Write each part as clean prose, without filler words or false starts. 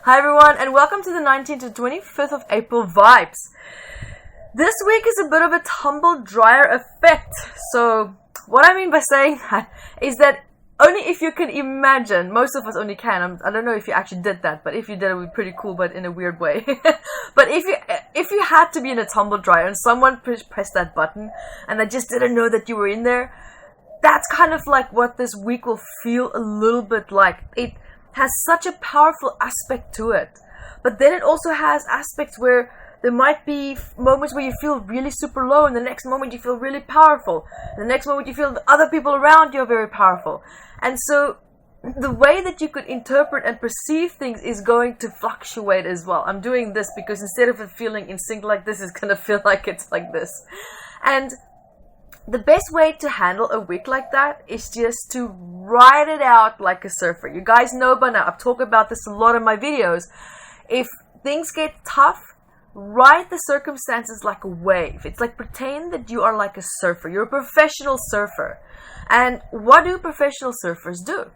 Hi everyone, and welcome to the 19th to 25th of April vibes. This week is a bit of a tumble dryer effect. So what I mean by saying that is that only if you can imagine, most of us only can. I don't know if you actually did that, but if you did, it would be pretty cool, but in a weird way. But if you had to be in a tumble dryer and someone pressed that button and they just didn't know that you were in there, that's kind of like what this week will feel a little bit like. It has such a powerful aspect to it, but then it also has aspects where there might be moments where you feel really super low, and the next moment you feel really powerful, and the next moment you feel the other people around you are very powerful. And so the way that you could interpret and perceive things is going to fluctuate as well. I'm doing this because instead of it feeling in sync like this, it's going to feel like it's like this. And the best way to handle a week like that is just to ride it out like a surfer. You guys know by now, I've talked about this a lot in my videos. If things get tough, ride the circumstances like a wave. It's like pretend that you are like a surfer. You're a professional surfer. And what do professional surfers do?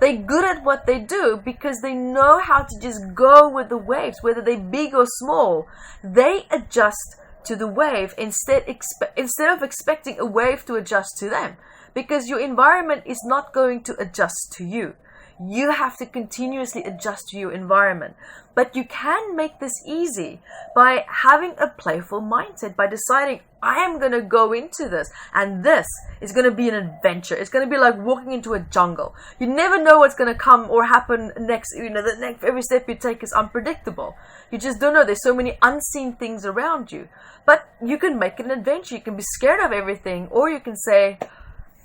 They're good at what they do because they know how to just go with the waves, whether they're big or small. They adjust to the wave instead of expecting a wave to adjust to them, because your environment is not going to adjust to you. You have to continuously adjust to your environment. But you can make this easy by having a playful mindset, by deciding, I am going to go into this, and this is going to be an adventure. It's going to be like walking into a jungle. You never know what's going to come or happen next. Every step you take is unpredictable. You just don't know. There's so many unseen things around you. But you can make it an adventure. You can be scared of everything, or you can say,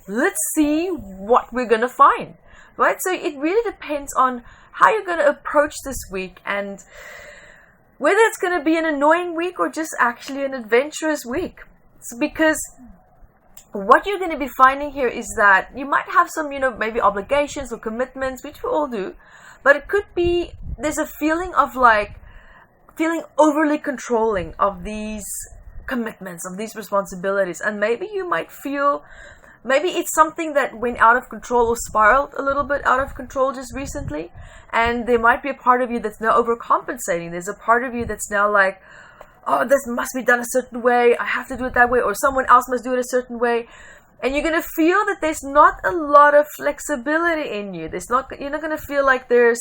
let's see what we're going to find. Right? So it really depends on how you're going to approach this week, and whether it's going to be an annoying week or just actually an adventurous week. It's because what you're going to be finding here is that you might have some, maybe obligations or commitments, which we all do, but it could be there's a feeling of feeling overly controlling of these commitments, of these responsibilities, and maybe you might feel maybe it's something that went out of control or spiraled a little bit out of control just recently. And there might be a part of you that's now overcompensating. There's a part of you that's now like, oh, this must be done a certain way. I have to do it that way. Or someone else must do it a certain way. And you're going to feel that there's not a lot of flexibility in you. You're not going to feel like you're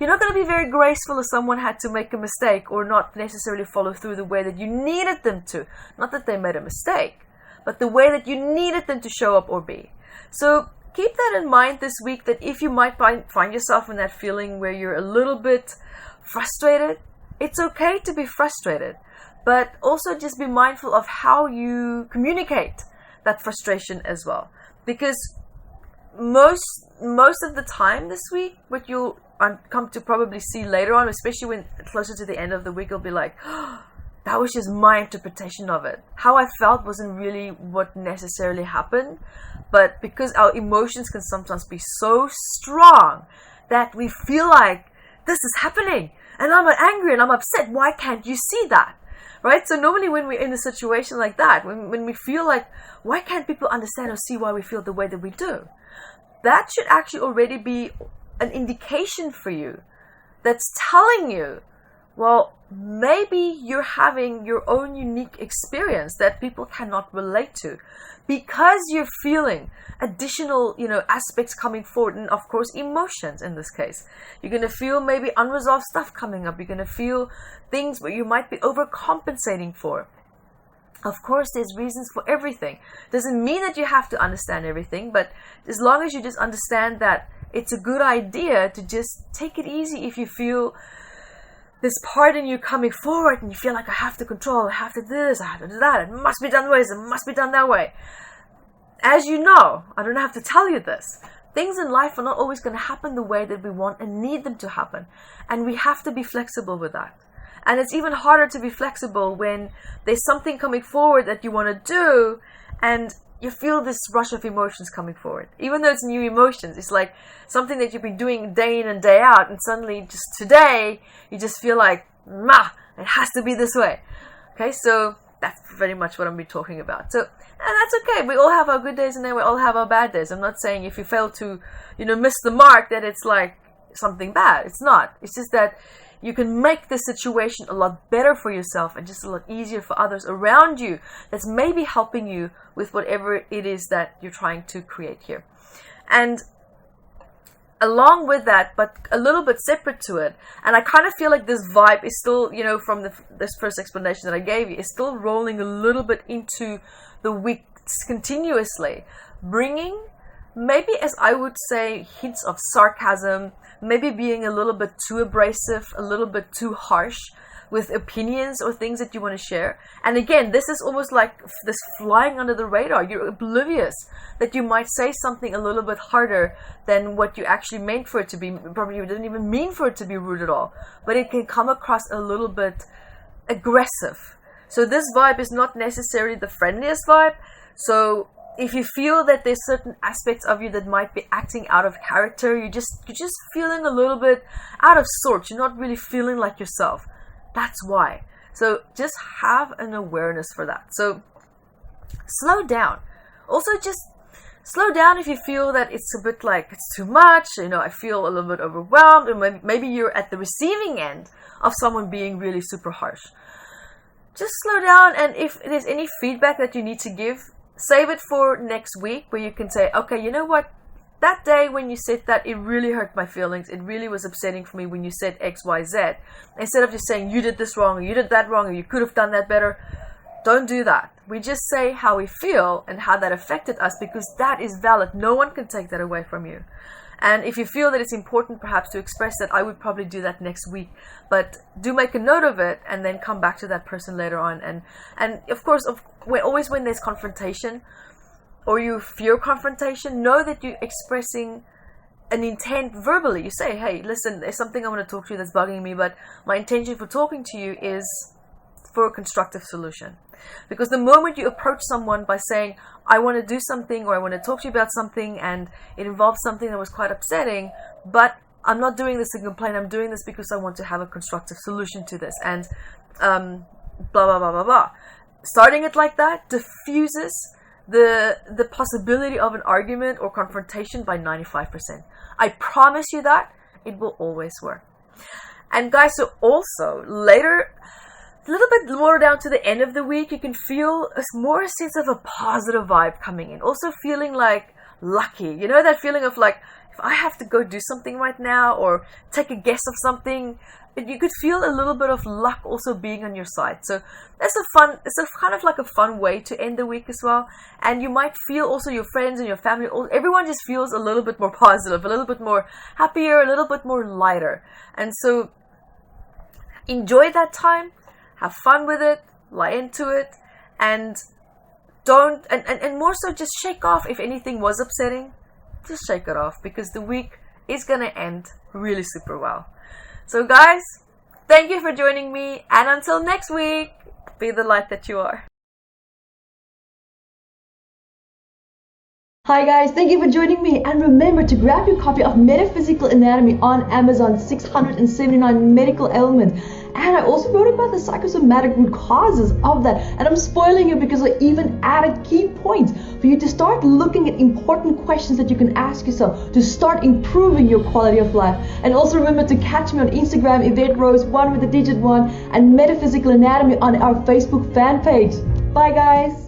not going to be very graceful if someone had to make a mistake or not necessarily follow through the way that you needed them to. Not that they made a mistake, but the way that you needed them to show up or be. So keep that in mind this week, that if you might find yourself in that feeling where you're a little bit frustrated, it's okay to be frustrated. But also just be mindful of how you communicate that frustration as well. Because most of the time this week, what you'll come to probably see later on, especially when closer to the end of the week, you'll be like, that was just my interpretation of it. How I felt wasn't really what necessarily happened. But because our emotions can sometimes be so strong that we feel like this is happening and I'm angry and I'm upset. Why can't you see that? Right? So normally when we're in a situation like that, when we feel like, why can't people understand or see why we feel the way that we do? That should actually already be an indication for you that's telling you, well, maybe you're having your own unique experience that people cannot relate to, because you're feeling additional, aspects coming forward, and of course emotions in this case. You're going to feel maybe unresolved stuff coming up. You're going to feel things where you might be overcompensating for. Of course, there's reasons for everything. Doesn't mean that you have to understand everything, but as long as you just understand that it's a good idea to just take it easy if you feel this part in you coming forward and you feel like, I have to control, I have to do this, I have to do that, it must be done this, it must be done that way. As you know, I don't have to tell you this, things in life are not always going to happen the way that we want and need them to happen. And we have to be flexible with that. And it's even harder to be flexible when there's something coming forward that you want to do and you feel this rush of emotions coming forward. Even though it's new emotions, it's like something that you've been doing day in and day out, and suddenly just today you just feel like, it has to be this way. Okay, so that's very much what I'm be talking about. So, and that's okay. We all have our good days and then we all have our bad days. I'm not saying if you fail to, miss the mark that it's like something bad. It's not. It's just that you can make the situation a lot better for yourself and just a lot easier for others around you that's maybe helping you with whatever it is that you're trying to create here. And along with that, but a little bit separate to it, and I kind of feel like this vibe is still, from this first explanation that I gave you, is still rolling a little bit into the week continuously, bringing maybe, as I would say, hints of sarcasm, maybe being a little bit too abrasive, a little bit too harsh with opinions or things that you want to share. And again, this is almost like this flying under the radar. You're oblivious that you might say something a little bit harder than what you actually meant for it to be. Probably you didn't even mean for it to be rude at all, but it can come across a little bit aggressive. So this vibe is not necessarily the friendliest vibe. So if you feel that there's certain aspects of you that might be acting out of character, you're just feeling a little bit out of sorts, you're not really feeling like yourself, that's why. So just have an awareness for that. So slow down. Also just slow down if you feel that it's a bit like it's too much, I feel a little bit overwhelmed, or maybe you're at the receiving end of someone being really super harsh. Just slow down, and if there's any feedback that you need to give, save it for next week, where you can say, okay, you know what? That day when you said that, it really hurt my feelings. It really was upsetting for me when you said X, Y, Z. Instead of just saying, you did this wrong, or you did that wrong, or you could have done that better. Don't do that. We just say how we feel and how that affected us, because that is valid. No one can take that away from you. And if you feel that it's important perhaps to express that, I would probably do that next week. But do make a note of it and then come back to that person later on. And of course, always when there's confrontation or you fear confrontation, know that you're expressing an intent verbally. You say, hey, listen, there's something I want to talk to you that's bugging me, but my intention for talking to you is for a constructive solution. Because the moment you approach someone by saying, I want to do something, or I want to talk to you about something, and it involves something that was quite upsetting, but I'm not doing this to complain, I'm doing this because I want to have a constructive solution to this, and blah, blah, blah, blah, blah. Starting it like that diffuses the possibility of an argument or confrontation by 95%. I promise you that it will always work. And guys, so also later, a little bit more down to the end of the week, you can feel more a sense of a positive vibe coming in. Also feeling like lucky. That feeling of like, if I have to go do something right now or take a guess of something, you could feel a little bit of luck also being on your side. So it's a kind of like a fun way to end the week as well. And you might feel also your friends and your family, everyone just feels a little bit more positive, a little bit more happier, a little bit more lighter. And so enjoy that time. Have fun with it, lie into it, and don't, and more so just shake off if anything was upsetting. Just shake it off, because the week is going to end really super well. So guys, thank you for joining me, and until next week, be the light that you are. Hi guys, thank you for joining me, and remember to grab your copy of Metaphysical Anatomy on Amazon, 679 medical ailments. And I also wrote about the psychosomatic root causes of that, and I'm spoiling you because I even added key points for you to start looking at important questions that you can ask yourself to start improving your quality of life. And also remember to catch me on Instagram, Evette Rose, 1 with the digit 1, and Metaphysical Anatomy on our Facebook fan page. Bye guys!